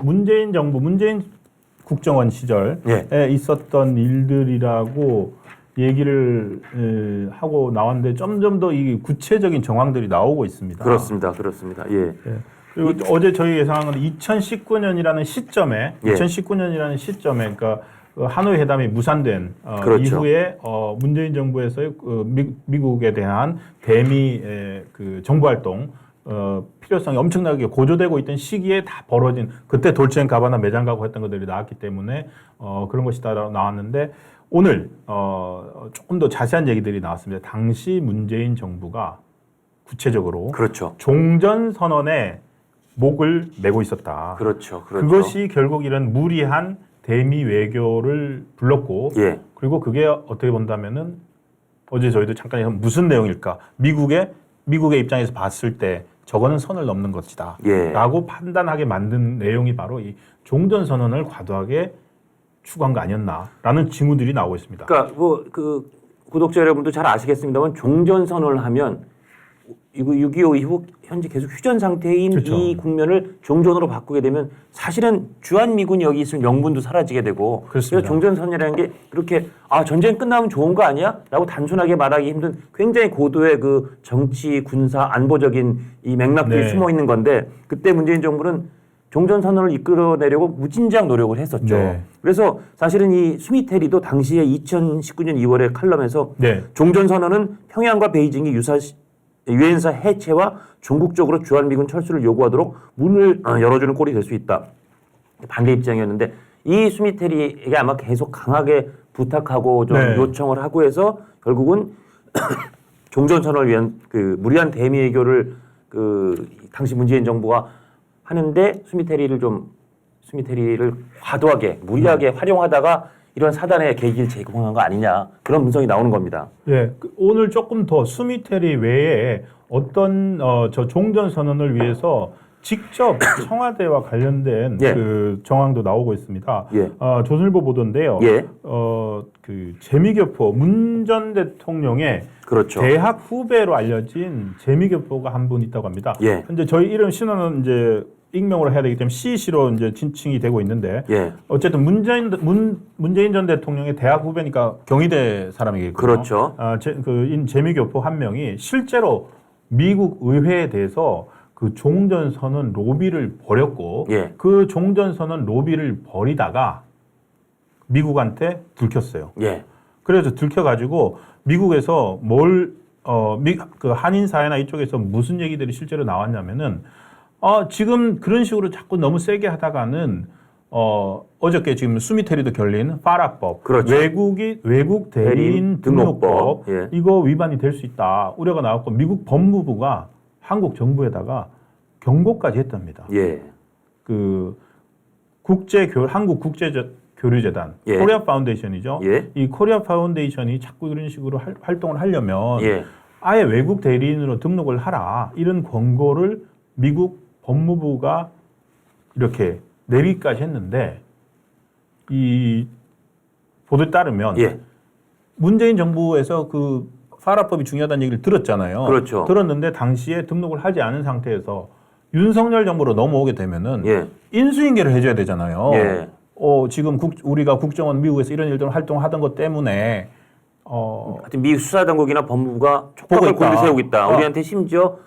문재인 정부, 문재인 국정원 시절에 있었던 일들이라고 얘기를 하고 나왔는데 점점 더 이 구체적인 정황들이 나오고 있습니다. 그렇습니다. 그렇습니다. 예. 그리고 어제 저희 예상한 건 2019년이라는 시점에, 2019년이라는 시점에, 그러니까 하노이 회담이 무산된 그렇죠. 이후에 문재인 정부에서의 미국에 대한 대미 그 정부 활동 필요성이 엄청나게 고조되고 있던 시기에 다 벌어진, 그때 돌체앤가바나 매장 가고 했던 것들이 나왔기 때문에 그런 것이 다 나왔는데, 오늘 조금 더 자세한 얘기들이 나왔습니다. 당시 문재인 정부가 구체적으로 그렇죠. 종전 선언에 목을 메고 있었다. 그렇죠. 그것이 결국 이런 무리한 대미 외교를 불렀고, 그리고 그게 어떻게 본다면은 어제 저희도 잠깐 해서 무슨 내용일까? 미국의 입장에서 봤을 때 저거는 선을 넘는 것이다. 라고 판단하게 만든 내용이 바로 이 종전 선언을 과도하게 추구한 거 아니었나라는 징후들이 나오고 있습니다. 그러니까 뭐 그 구독자 여러분도 잘 아시겠습니다만 종전 선언을 하면 이거 6.25 이후 현재 계속 휴전 상태인 그렇죠. 이 국면을 종전으로 바꾸게 되면 사실은 주한미군이 여기 있으면 명분도 사라지게 되고, 그렇습니다. 그래서 종전선언이라는 게 그렇게 전쟁 끝나면 좋은 거 아니야? 라고 단순하게 말하기 힘든 굉장히 고도의 그 정치, 군사, 안보적인 이 맥락들이 숨어 있는 건데, 그때 문재인 정부는 종전선언을 이끌어내려고 무진장 노력을 했었죠. 그래서 사실은 이 스미테리도 당시에 2019년 2월에 칼럼에서 종전선언은 평양과 베이징이 유엔사 해체와 중국적으로 주한미군 철수를 요구하도록 문을 열어주는 꼴이 될 수 있다. 반대 입장이었는데, 이 스미테리에게 아마 계속 강하게 부탁하고 좀 요청을 하고 해서 결국은 종전선언을 위한 그 무리한 대미 외교를 그 당시 문재인 정부가 하는데 스미테리를 과도하게 무리하게 활용하다가 이런 사단의 계기를 제공한 거 아니냐, 그런 분석이 나오는 겁니다. 오늘 조금 더 스미테리 외에 어떤 저 종전 선언을 위해서 직접 청와대와 관련된 그 정황도 나오고 있습니다. 조선일보 보도인데요. 그 재미교포 문 전 대통령의 대학 후배로 알려진 재미교포가 한 분 있다고 합니다. 현재 저희 이름 신원은 이제 익명으로 해야 되기 때문에 C씨로 이제 진칭이 되고 있는데, 어쨌든 문재인 전 대통령의 대학 후배니까 경희대 사람이겠군요. 그렇죠. 그 재미교포 한 명이 실제로 미국 의회에 대해서 그 종전선언 로비를 벌였고, 그 종전선언 로비를 벌이다가 미국한테 들켰어요. 그래서 들켜가지고 미국에서 그 한인 사회나 이쪽에서 무슨 얘기들이 실제로 나왔냐면은, 지금 그런 식으로 자꾸 너무 세게 하다가는 어저께 지금 수미테리도 결린 파라법, 외국 대리인 등록법, 이거 위반이 될 수 있다 우려가 나왔고, 미국 법무부가 한국 정부에다가 경고까지 했답니다. 그 한국 국제교류재단, 코리아 파운데이션이죠. 이 코리아 파운데이션이 자꾸 이런 식으로 활동을 하려면 아예 외국 대리인으로 등록을 하라, 이런 권고를 미국 법무부가 이렇게 내리기까지 했는데, 이 보도에 따르면 문재인 정부에서 그 파라법이 중요하다는 얘기를 들었잖아요. 들었는데 당시에 등록을 하지 않은 상태에서 윤석열 정부로 넘어오게 되면은 인수인계를 해줘야 되잖아요. 지금 우리가 국정원 미국에서 이런 일들을 활동하던 것 때문에 하여튼 미 수사당국이나 법무부가 촉각을 곤두세우고 있다. 우리한테 심지어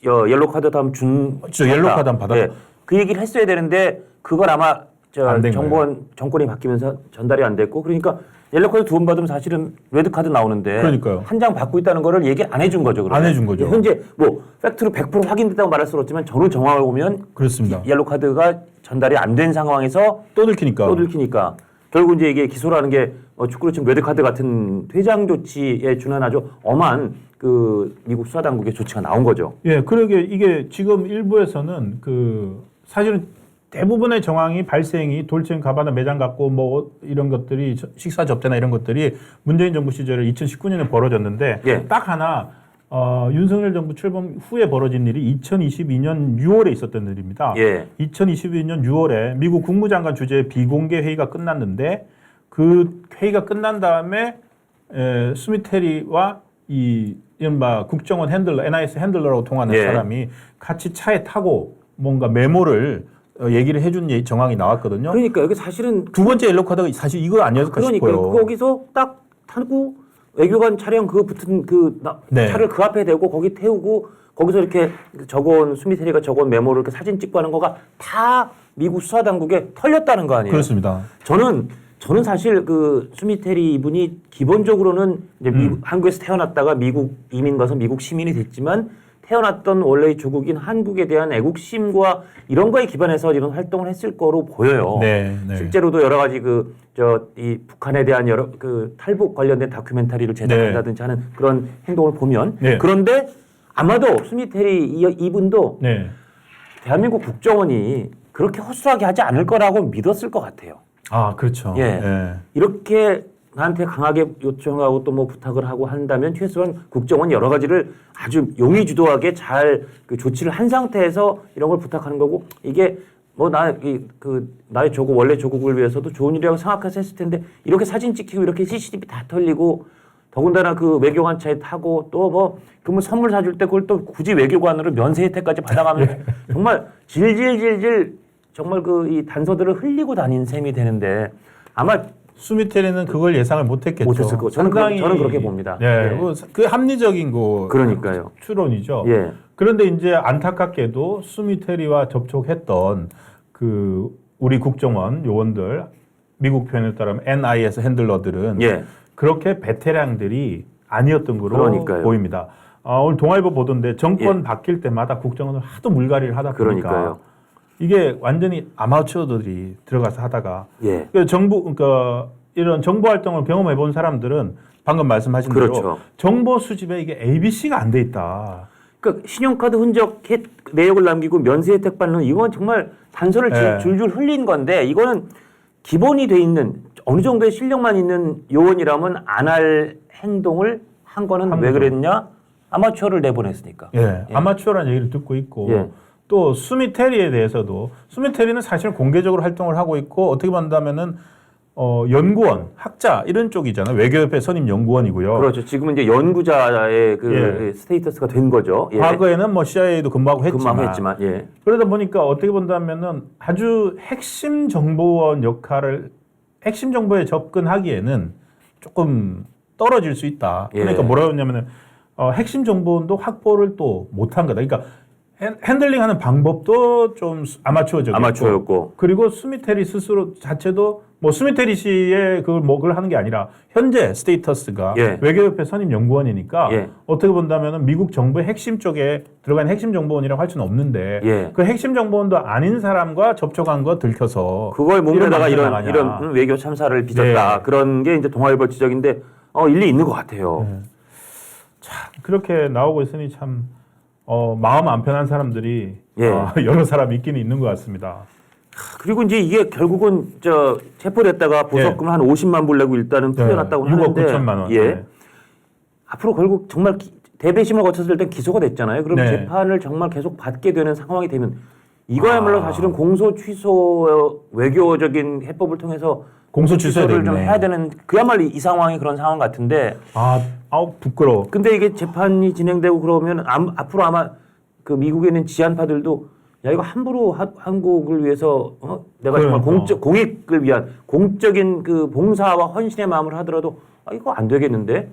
옐로우 카드 다음 옐로우 카드 받았다. 그 얘기를 했어야 되는데 그걸 아마 정권이 바뀌면서 전달이 안 됐고, 그러니까 옐로우 카드 2번 받으면 사실은 레드 카드 나오는데 한 장 받고 있다는 거를 얘기 안 해준 거죠. 안 해준 거죠. 현재 뭐 팩트로 100% 확인됐다고 말할 수 없지만 전후 정황을 보면 그렇습니다. 옐로우 카드가 전달이 안 된 상황에서 또 들키니까 결국 이제 이게 기소라는 게 축구로 치면 레드 카드 같은 퇴장 조치에 준한 아주 엄한 그 미국 수사 당국의 조치가 나온 거죠. 그러게 이게 지금 일부에서는 그 사실은 대부분의 정황이 발생이 돌체앤가바나 매장 갖고 뭐 이런 것들이 식사 접대나 이런 것들이 문재인 정부 시절에 2019년에 벌어졌는데, 딱 하나 윤석열 정부 출범 후에 벌어진 일이 2022년 6월에 있었던 일입니다. 2022년 6월에 미국 국무장관 주재의 비공개 회의가 끝났는데, 그 회의가 끝난 다음에 스미테리와 이 이른바 국정원 핸들러, NIS 핸들러라고 통하는 사람이 같이 차에 타고 뭔가 메모를 얘기를 해준 정황이 나왔거든요. 그러니까 이게 사실은 두 번째 옐로우 카드가 사실 이거 아니었을까 그러니까 싶어요. 거기서 딱 타고 외교관 차량 그 붙은 네. 차를 그 앞에 대고 거기 태우고 거기서 이렇게 적어온 스미테리가 적어온 메모를 이렇게 사진 찍고 하는 거가 다 미국 수사 당국에 털렸다는 거 아니에요? 그렇습니다. 저는 사실 그 스미테리 이분이 기본적으로는 이제 한국에서 태어났다가 미국 이민 가서 미국 시민이 됐지만 태어났던 원래의 조국인 한국에 대한 애국심과 이런 거에 기반해서 이런 활동을 했을 거로 보여요. 네, 네. 실제로도 여러 가지 이 북한에 대한 여러 탈북 관련된 다큐멘터리를 제작한다든지 하는 그런 행동을 보면 네. 그런데 아마도 스미테리 이분도 네. 대한민국 국정원이 그렇게 허술하게 하지 않을 거라고 믿었을 것 같아요. 아, 그렇죠. 예. 예. 이렇게 나한테 강하게 요청하고 또 뭐 부탁을 하고 한다면 최소한 국정원이 여러 가지를 아주 용의주도하게 잘 그 조치를 한 상태에서 이런 걸 부탁하는 거고 이게 뭐 나의 조국 원래 조국을 위해서도 좋은 일이라고 생각해서 했을 텐데 이렇게 사진 찍히고 이렇게 CCTV 다 털리고 더군다나 그 외교관 차에 타고 또 뭐 선물 사줄 때 그걸 또 굳이 외교관으로 면세 혜택까지 받아가면서 정말 질질질질 정말 이 단서들을 흘리고 다닌 셈이 되는데 아마 스미테리는 그걸 예상을 못했겠죠. 못했을 거. 저는 그렇게 봅니다. 네, 예. 그 합리적인 그러니까요. 추론이죠. 예. 그런데 이제 안타깝게도 스미테리와 접촉했던 그 우리 국정원 요원들 미국 표현에 따르면 NIS 핸들러들은 예. 그렇게 베테랑들이 아니었던 걸로 그러니까요. 보입니다. 오늘 동아일보 보던데 정권 바뀔 때마다 국정원을 하도 물갈이를 하다 보니까 그러니까요. 이게 완전히 아마추어들이 들어가서 하다가 예. 그러니까 이런 정보 활동을 경험해 본 사람들은 방금 말씀하신 그렇죠. 대로 정보 수집에 이게 ABC가 안 돼 있다. 그러니까 신용카드 흔적 내역을 남기고 면세 혜택 받는 이건 정말 단서를 네. 줄줄 흘린 건데 이거는 기본이 돼 있는 어느 정도의 실력만 있는 요원이라면 안 할 행동을 한 거는 왜 그랬냐? 아마추어를 내보냈으니까. 예, 아마추어라는 얘기를 듣고 있고 예. 또 스미테리에 대해서도 스미테리는 사실 공개적으로 활동을 하고 있고 어떻게 본다면은 연구원, 학자 이런 쪽이잖아요. 외교협회 선임 연구원이고요. 그렇죠. 지금은 이제 연구자의 예. 스테이터스가 된 거죠. 예. 과거에는 뭐 CIA도 근무하고 했지만 예. 그러다 보니까 어떻게 본다면은 아주 핵심 정보원 역할을 핵심 정보에 접근하기에는 조금 떨어질 수 있다. 예. 그러니까 뭐라고 했냐면은 핵심 정보원도 확보를 또 못한 거다. 그러니까 핸들링하는 방법도 좀 아마추어였고 그리고 스미테리 스스로 자체도 뭐 스미테리 씨의 그걸 하는 게 아니라 현재 스테이터스가 예. 외교협회 선임 연구원이니까 예. 어떻게 본다면은 미국 정부의 핵심 쪽에 들어간 핵심 정보원이라고 할 수는 없는데 예. 그 핵심 정보원도 아닌 사람과 접촉한 거 들켜서 그걸 목에다가 이런 이런 외교 참사를 빚었다. 네. 그런 게 이제 동아일보 지적인데 일리 있는 것 같아요. 네. 참 그렇게 나오고 있으니 참 마음 안 편한 사람들이 예. 여러 사람 있기는 있는 것 같습니다. 그리고 이제 이게 결국은 체포됐다가 보석금 한 50만 불 내고 일단은 풀려났다고 6억 하는데 9천만 원. 예. 네. 앞으로 결국 정말 대배심을 거쳐서 일단 기소가 됐잖아요. 그럼 네. 재판을 정말 계속 받게 되는 상황이 되면 이거야말로 사실은 공소 취소 외교적인 해법을 통해서 공소 취소를 좀 해야 되는 그야말로 이 상황이 그런 상황 같은데 부끄러워. 근데 이게 재판이 진행되고 그러면 앞으로 아마 그 미국에 있는 지한파들도 야 이거 함부로 한국을 위해서 내가 정말 공익을 위한 공적인 그 봉사와 헌신의 마음을 하더라도 이거 안 되겠는데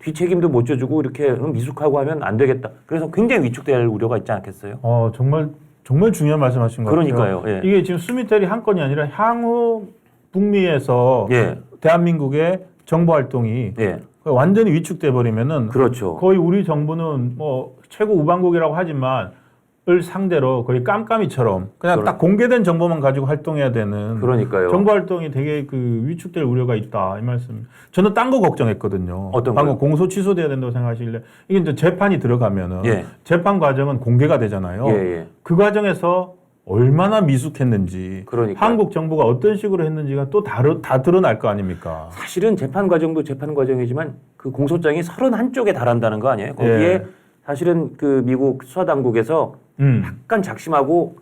뒤책임도 못 져주고 이렇게 미숙하고 하면 안 되겠다. 그래서 굉장히 위축될 우려가 있지 않겠어요? 정말 중요한 말씀하신 것 같아요. 그러니까요. 예. 이게 지금 스미테리 한 건이 아니라 향후 북미에서 예. 대한민국의 정보 활동이 예. 완전히 위축돼 버리면은 그렇죠. 거의 우리 정부는 뭐 최고 우방국이라고 하지만 을 상대로 거의 깜깜이처럼 그냥 딱 공개된 정보만 가지고 활동해야 되는 그러니까요. 정보 활동이 되게 위축될 우려가 있다 이 말씀. 저는 딴 거 걱정했거든요. 어떤 방금 거요? 공소 취소돼야 된다고 생각하실래? 이게 이제 재판이 들어가면은 예. 재판 과정은 공개가 되잖아요. 예. 그 과정에서 얼마나 미숙했는지, 그러니까요. 한국 정부가 어떤 식으로 했는지가 또 다 드러날 거 아닙니까? 사실은 재판 과정도 재판 과정이지만 그 공소장이 31쪽에 달한다는 거 아니에요? 거기에 예. 사실은 그 미국 수사 당국에서 약간 작심하고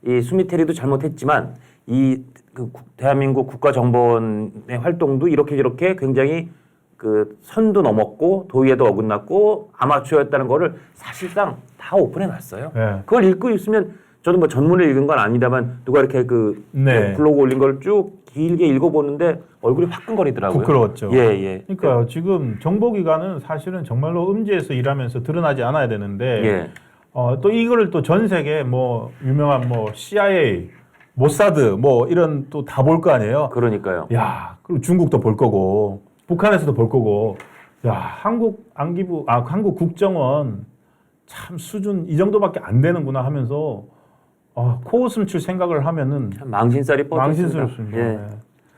이 스미테리도 잘못했지만 그 대한민국 국가정보원의 활동도 이렇게 굉장히 그 선도 넘었고 도의에도 어긋났고 아마추어였다는 거를 사실상 다 오픈해 놨어요. 예. 그걸 읽고 있으면 저도 뭐 전문을 읽은 건 아닙니다만 누가 이렇게 그 네. 블로그 올린 걸 쭉 길게 읽어보는데 얼굴이 화끈거리더라고요. 부끄러웠죠. 예, 예. 그러니까 지금 정보기관은 사실은 정말로 음지에서 일하면서 드러나지 않아야 되는데 예. 또 이거를 또 전 세계 뭐 유명한 뭐 CIA, 모사드 뭐 이런 또 다 볼 거 아니에요. 그러니까요. 야, 그리고 중국도 볼 거고 북한에서도 볼 거고 야, 한국 안기부 한국 국정원 참 수준 이 정도밖에 안 되는구나 하면서 코웃음 칠 생각을 하면은 참 망신살이 뻗었습니다. 망신스럽습니다. 예. 네.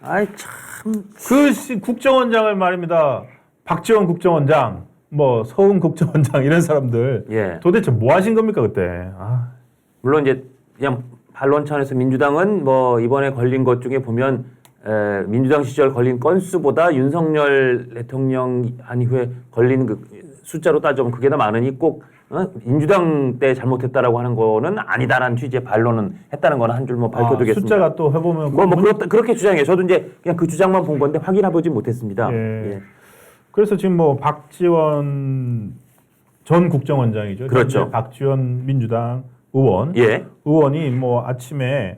아이 참. 그 국정원장을 말입니다. 박지원 국정원장, 뭐 서훈 국정원장 이런 사람들 예. 도대체 뭐 하신 겁니까 그때? 물론 이제 그냥 반론 차원에서 민주당은 뭐 이번에 걸린 것 중에 보면 민주당 시절 걸린 건수보다 윤석열 대통령 한 이후에 걸린 그 숫자로 따져보면 그게 더 많으니 꼭 민주당 때 잘못했다라고 하는 거는 아니다라는 취지의 반론은 했다는 거는 한 줄 뭐 밝혀두겠습니다. 숫자가 또 해보면 그렇게 주장해요. 저도 이제 그냥 그 주장만 본 건데 확인해보지 못했습니다. 예. 예. 그래서 지금 뭐 박지원 전 국정원장이죠. 그렇죠. 현재 박지원 민주당 의원, 예. 의원이 뭐 아침에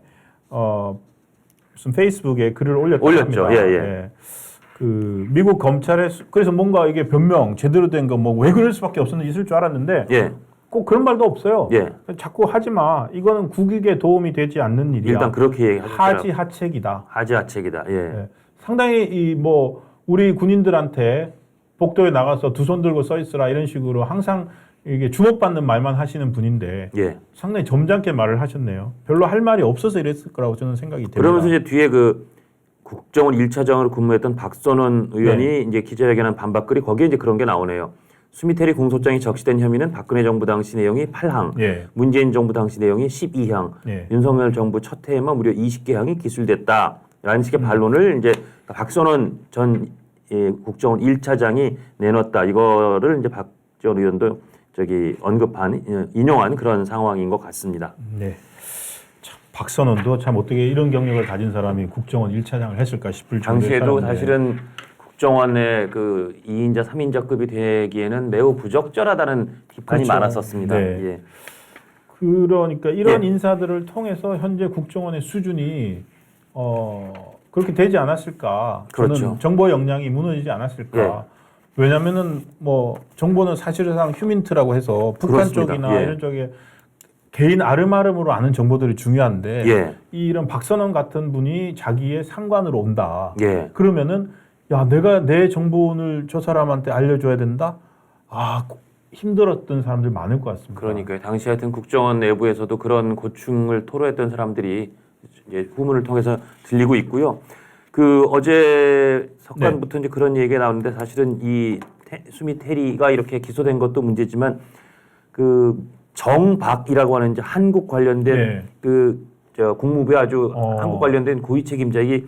무슨 페이스북에 글을 올렸다고 올렸죠. 합니다. 예. 그 미국 검찰에 그래서 뭔가 이게 변명 제대로 된 거 뭐 왜 그럴 수밖에 없었는지 있을 줄 알았는데 예. 꼭 그런 말도 없어요. 예. 자꾸 하지 마. 이거는 국익에 도움이 되지 않는 일이야. 일단 그렇게 얘기하더라고요. 하지하책이다. 하지하책이다. 예. 예. 상당히 이 뭐 우리 군인들한테 복도에 나가서 두 손 들고 서 있으라 이런 식으로 항상 이게 주목받는 말만 하시는 분인데 예. 상당히 점잖게 말을 하셨네요. 별로 할 말이 없어서 이랬을 거라고 저는 생각이 됩니다. 그러면서 이제 뒤에 그 국정원 1차장으로 근무했던 박선원 의원이 이제 기자회견한 반박글이 거기에 이제 그런 게 나오네요. 수미테리 공소장이 적시된 혐의는 박근혜 정부 당시 내용이 8항, 예. 문재인 정부 당시 내용이 12항, 예. 윤석열 정부 첫 해에만 무려 20개 항이 기술됐다라는 식의 반론을 이제 박선원 전 국정원 1차장이 내놨다. 이거를 이제 박지원 의원도 저기 언급한 인용한 그런 상황인 것 같습니다. 네. 참, 박선원도 참 어떻게 이런 경력을 가진 사람이 국정원 1차장을 했을까 싶을 정도의 당시에도 사람인데. 사실은 국정원의 그 2인자, 3인자급이 되기에는 매우 부적절하다는 비판이 그렇죠. 많았었습니다. 네. 예. 그러니까 이런 예. 인사들을 통해서 현재 국정원의 수준이 그렇게 되지 않았을까? 그렇죠. 저는 정보 역량이 무너지지 않았을까? 예. 왜냐하면은 뭐 정보는 사실상 휴민트라고 해서 북한 그렇습니다. 쪽이나 예. 이런 쪽에 개인 아름아름으로 아는 정보들이 중요한데 예. 이런 박선원 같은 분이 자기의 상관으로 온다. 예. 그러면은 야 내가 내 정보를 저 사람한테 알려줘야 된다. 힘들었던 사람들 많을 것 같습니다. 그러니까요. 당시 하여튼 국정원 내부에서도 그런 고충을 토로했던 사람들이 이제 후문을 통해서 들리고 있고요. 그 어제 석관부터 이제 그런 얘기가 나오는데 사실은 이 수미 테리가 이렇게 기소된 것도 문제지만 그 정박이라고 하는 이제 한국 관련된 저 국무부의 아주 한국 관련된 고위 책임자이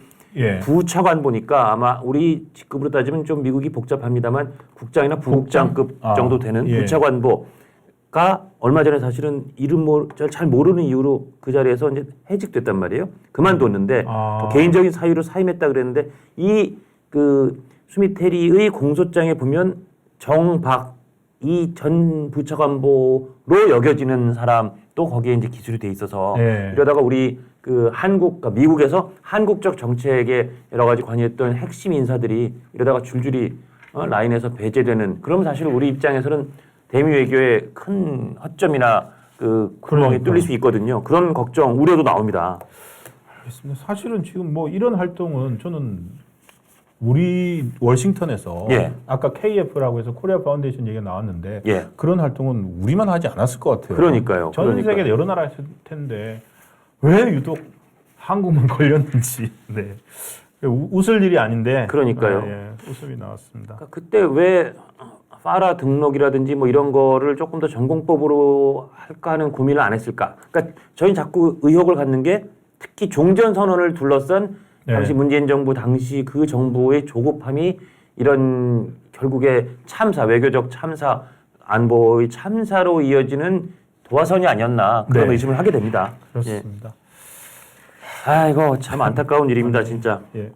부차관 보니까 아마 우리 직급으로 따지면 좀 미국이 복잡합니다만 국장이나 부국장급 정도 되는 부차관보가 얼마 전에 사실은 이름 잘 모르는 이유로 그 자리에서 이제 해직됐단 말이에요. 그만뒀는데 개인적인 사유로 사임했다 그랬는데 이 그 수미테리의 공소장에 보면 정박 이 전 부차관보로 여겨지는 사람도 거기에 이제 기술이 돼 있어서 이러다가 우리 그 미국에서 한국적 정책에 여러 가지 관여했던 핵심 인사들이 이러다가 줄줄이 라인에서 배제되는 그럼 사실 우리 입장에서는 대미 외교의 큰 허점이나 그 구멍이 뚫릴 수 있거든요. 그런 걱정, 우려도 나옵니다. 알겠습니다. 사실은 지금 뭐 이런 활동은 저는 우리 워싱턴에서 아까 KF라고 해서 코리아 파운데이션 얘기가 나왔는데 그런 활동은 우리만 하지 않았을 것 같아요. 그러니까요. 전 세계 여러 나라 했을 텐데 왜 유독 한국만 걸렸는지. 네. 웃을 일이 아닌데. 그러니까요. 웃음이 나왔습니다. 그러니까 그때 왜 파라 등록이라든지 뭐 이런 거를 조금 더 전공법으로 할까 하는 고민을 안 했을까? 그러니까 저희는 자꾸 의혹을 갖는 게 특히 종전 선언을 둘러싼 당시 문재인 정부 당시 그 정부의 조급함이 이런 결국에 참사, 외교적 참사, 안보의 참사로 이어지는 도화선이 아니었나 그런 의심을 하게 됩니다. 그렇습니다. 이거 참 안타까운 일입니다, 진짜. 예.